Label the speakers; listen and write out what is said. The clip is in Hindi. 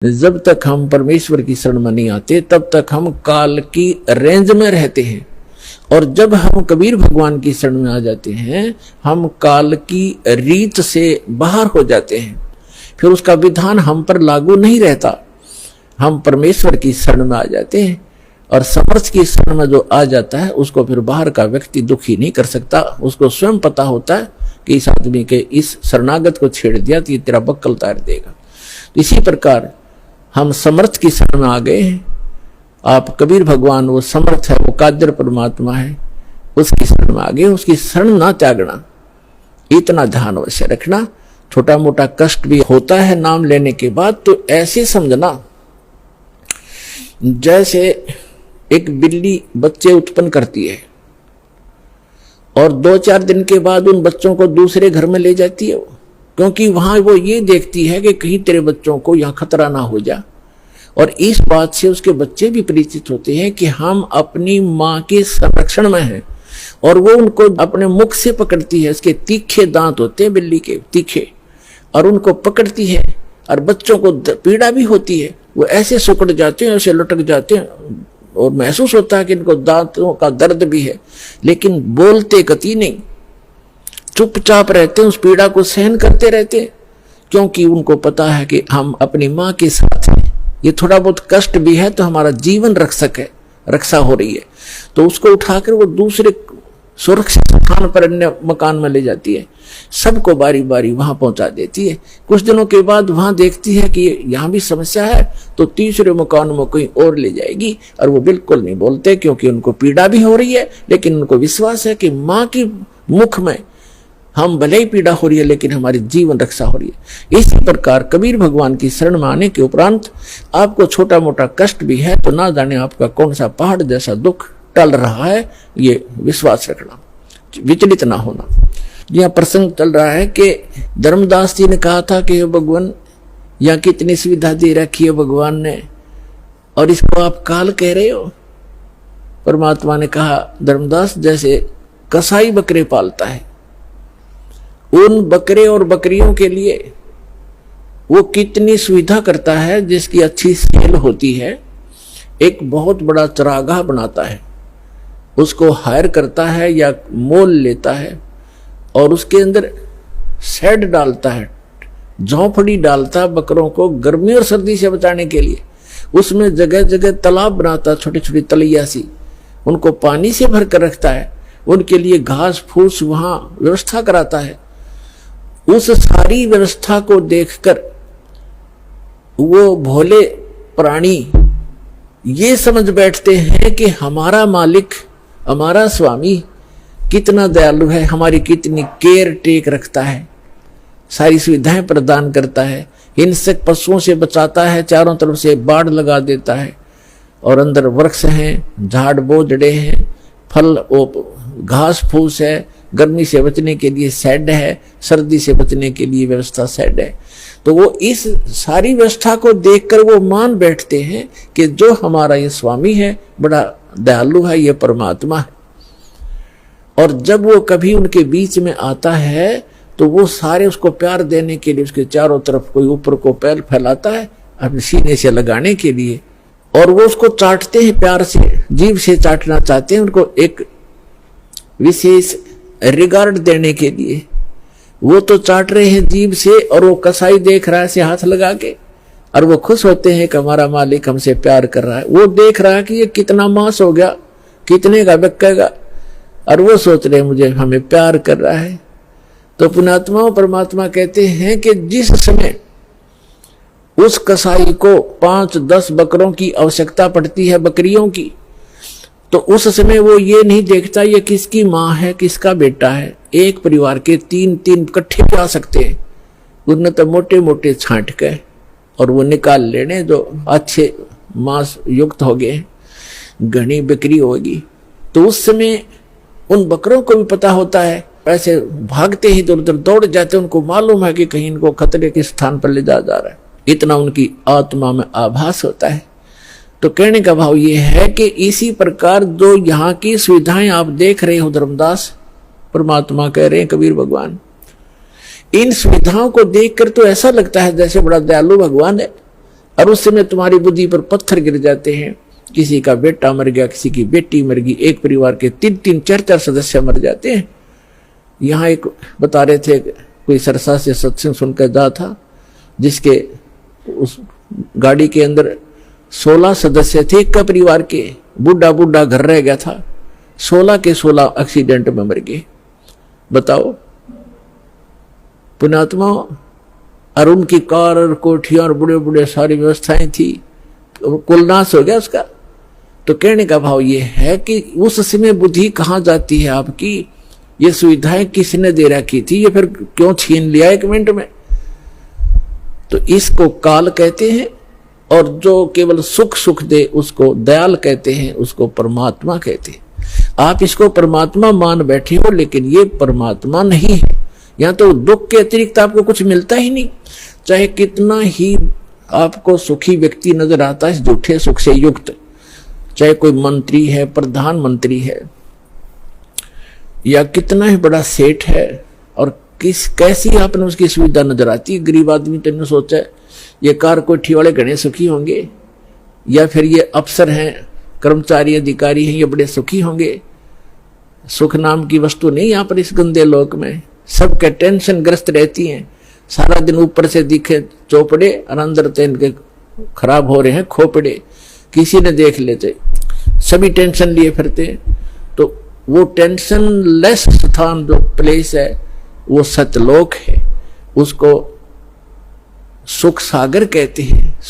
Speaker 1: जब तक हम परमेश्वर की शरण में नहीं आते तब तक हम काल की रेंज में रहते हैं, और जब हम कबीर भगवान की शरण में आ जाते हैं हम काल की रीत से बाहर हो जाते हैं। फिर उसका विधान हम पर लागू नहीं रहता, हम परमेश्वर की शरण में आ जाते हैं। और समर्थ की शरण में जो आ जाता है उसको फिर बाहर का व्यक्ति दुखी नहीं कर सकता। उसको स्वयं पता होता है कि इस आदमी के इस शरणागत को छेड़ दिया तो ये तेरा बक्कल तार देगा। तो इसी प्रकार हम समर्थ की शरण में आ गए हैं। आप कबीर भगवान वो समर्थ है, वो कादर परमात्मा है, उसकी शरण में आ गए। उसकी शरण ना त्यागना, इतना ध्यान अवश्य रखना। छोटा मोटा कष्ट भी होता है नाम लेने के बाद, तो ऐसे समझना जैसे एक बिल्ली बच्चे उत्पन्न करती है और 2-4 दिन के बाद उन बच्चों को दूसरे घर में ले जाती है, क्योंकि वहां वो ये देखती है कि कहीं तेरे बच्चों को यहाँ खतरा ना हो जा। और इस बात से उसके बच्चे भी परिचित होते हैं कि हम अपनी माँ के संरक्षण में हैं, और वो उनको अपने मुख से पकड़ती है। उसके तीखे दांत होते हैं बिल्ली के, तीखे, और उनको पकड़ती है। और बच्चों को पीड़ा भी होती है, वो ऐसे सुकड़ जाते हैं, ऐसे लटक जाते हैं, और महसूस होता है कि इनको दांतों का दर्द भी है, लेकिन बोलते कति नहीं, चुपचाप रहते हैं, उस पीड़ा को सहन करते रहते हैं, क्योंकि उनको पता है कि हम अपनी माँ के साथ हैं। ये थोड़ा बहुत कष्ट भी है तो हमारा जीवन रक्षा हो रही है। तो उसको उठाकर वो दूसरे सुरक्षित स्थान पर अन्य मकान में ले जाती है, सबको बारी बारी वहां पहुंचा देती है। कुछ दिनों के बाद वहां देखती है कि यहाँ भी समस्या है, तो तीसरे मकान में कहीं और ले जाएगी। और वो बिल्कुल नहीं बोलते, क्योंकि उनको पीड़ा भी हो रही है, लेकिन उनको विश्वास है कि माँ की मुख में हम भले ही पीड़ा हो रही है लेकिन हमारी जीवन रक्षा हो रही है। इसी प्रकार कबीर भगवान की शरण में आने के उपरांत आपको छोटा मोटा कष्ट भी है तो ना जाने आपका कौन सा पहाड़ जैसा दुख टल रहा है, ये विश्वास रखना, विचलित ना होना। यह प्रसंग चल रहा है कि धर्मदास जी ने कहा था कि भगवान यहाँ कितनी सुविधा दे रखी है भगवान ने, और इसको आप काल कह रहे हो। परमात्मा ने कहा, धर्मदास जैसे कसाई बकरे पालता है, उन बकरे और बकरियों के लिए वो कितनी सुविधा करता है, जिसकी अच्छी सेल होती है। एक बहुत बड़ा चरागाह बनाता है, उसको हायर करता है या मोल लेता है, और उसके अंदर शेड डालता है, झोंपड़ी डालता है बकरों को गर्मी और सर्दी से बचाने के लिए। उसमें जगह जगह तालाब बनाता है, छोटी छोटी तलैया सी, उनको पानी से भर कर रखता है, उनके लिए घास फूस वहां व्यवस्था कराता है। उस सारी व्यवस्था को देखकर वो भोले प्राणी ये समझ बैठते हैं कि हमारा मालिक, हमारा स्वामी कितना दयालु है, हमारी कितनी केयर टेक रखता है, सारी सुविधाएं प्रदान करता है, हिंसक पशुओं से बचाता है, चारों तरफ से बाड़ लगा देता है, और अंदर वृक्ष हैं, झाड़ बोझड़े हैं, फल घास फूस है, गर्मी से बचने के लिए शेड है, सर्दी से बचने के लिए व्यवस्था शेड है। तो वो इस सारी व्यवस्था को देखकर वो मान बैठते हैं कि जो हमारा ये स्वामी है बड़ा दयालु है, ये परमात्मा है। और जब वो कभी उनके बीच में आता है तो वो सारे उसको प्यार देने के लिए उसके चारों तरफ कोई ऊपर को पैर फैलाता है अपने सीने से लगाने के लिए, और वो उसको चाटते हैं, प्यार से जीभ से चाटना चाहते हैं, उनको एक विशेष रिगार्ड देने के लिए। वो तो चाट रहे हैं जीभ से, और वो कसाई देख रहा है से हाथ लगा के, और वो खुश होते हैं कि हमारा मालिक हमसे प्यार कर रहा है। वो देख रहा है कि ये कितना मांस हो गया, कितने का बिकेगा, और वो सोच रहे मुझे हमें प्यार कर रहा है। तो पुण्यात्मा परमात्मा कहते हैं कि जिस समय उस कसाई को 5-10 बकरों की आवश्यकता पड़ती है, बकरियों की, तो उस समय वो ये नहीं देखता ये किसकी माँ है, किसका बेटा है। एक परिवार के 3-3 इकट्ठे भी आ सकते हैं, उनमें तो मोटे मोटे छांट के और वो निकाल लेने जो अच्छे मांस युक्त हो गए, घनी बिक्री होगी। तो उस समय उन बकरों को भी पता होता है, ऐसे भागते ही इधर उधर दौड़ जाते, उनको मालूम है कि कहीं इनको खतरे के स्थान पर ले जा रहा है, इतना उनकी आत्मा में आभास होता है। तो कहने का भाव ये है कि इसी प्रकार जो यहाँ की सुविधाएं आप देख रहे हो, धर्मदास परमात्मा कह रहे हैं, कबीर भगवान, इन सुविधाओं को देखकर तो ऐसा लगता है जैसे बड़ा दयालु भगवान है। और उस समय तुम्हारी बुद्धि पर पत्थर गिर जाते हैं, किसी का बेटा मर गया, किसी की बेटी मर गई, एक परिवार के 3-3, 4-4 सदस्य मर जाते हैं। यहाँ एक बता रहे थे, कोई सरसा से सत्संग सुनकर जा था, जिसके उस गाड़ी के अंदर 16 सदस्य थे एक का परिवार के, बूढ़ा बूढ़ा घर रह गया था, 16 के 16 एक्सीडेंट में मर गए। बताओ पुण्यात्मा, और उनकी कार और कोठियां और बड़े बड़े सारी व्यवस्थाएं थी, कुल नाश हो गया उसका। तो कहने का भाव ये है कि उस समय बुद्धि कहाँ जाती है आपकी, ये सुविधाएं किसने दे रखी थी, ये फिर क्यों छीन लिया 1 मिनट में। तो इसको काल कहते हैं, और जो केवल सुख सुख दे उसको दयाल कहते हैं, उसको परमात्मा कहते हैं। आप इसको परमात्मा मान बैठे हो, लेकिन ये परमात्मा नहीं है। यहाँ तो दुख के अतिरिक्त आपको कुछ मिलता ही नहीं, चाहे कितना ही आपको सुखी व्यक्ति नजर आता है झूठे सुख से युक्त, चाहे कोई मंत्री है, प्रधानमंत्री है, या कितना ही बड़ा सेठ है, और कैसी आपने उसकी सुविधा नजर आती है। गरीब आदमी तो सोचा ये कार कोठी वाले घने सुखी होंगे, या फिर ये अफसर हैं, कर्मचारी अधिकारी हैं, ये बड़े सुखी होंगे। सुख नाम की वस्तु नहीं यहाँ पर इस गंदे लोक में। सबके टेंशन ग्रस्त रहती हैं, सारा दिन ऊपर से दिखे चौपड़े और अंदर तो इनके खराब हो रहे हैं खोपड़े, किसी ने देख लेते, सभी टेंशन लिए फिरते। तो वो टेंशन लेस स्थान जो प्लेस है वो सतलोक है, उसको सुख सागर कहते हैं।